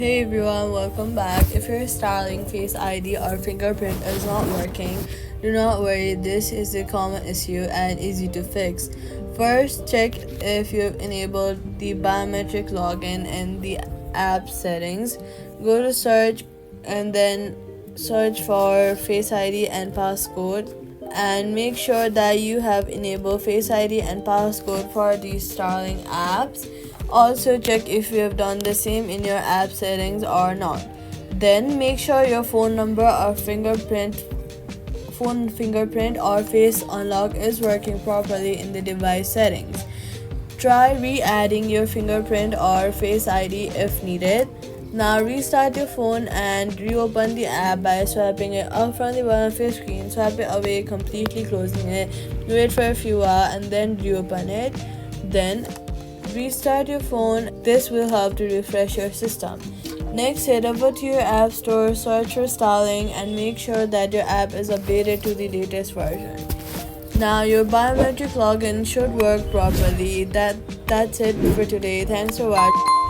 Hey everyone, welcome back. If your Starling Face ID or Fingerprint is not working, do not worry, this is a common issue and easy to fix. First, check if you've enabled the biometric login in the app settings. Go to search and then search for Face ID and passcode, and make sure that you have enabled Face ID and passcode for these Starling apps. Also check if you have done the same in your app settings or not. Then make sure your phone number or fingerprint or face unlock is working properly in the device settings. Try re-adding your fingerprint or face ID if needed. Now restart your phone and reopen the app by swiping it up from the bottom of your screen. Swipe it away, completely closing it. Wait for a few hours and then reopen it. Then restart your phone. This will help to refresh your system. Next, head over to your app store, search for Starling, and make sure that your app is updated to the latest version. Now your biometric login should work properly. That's it for today. Thanks for watching.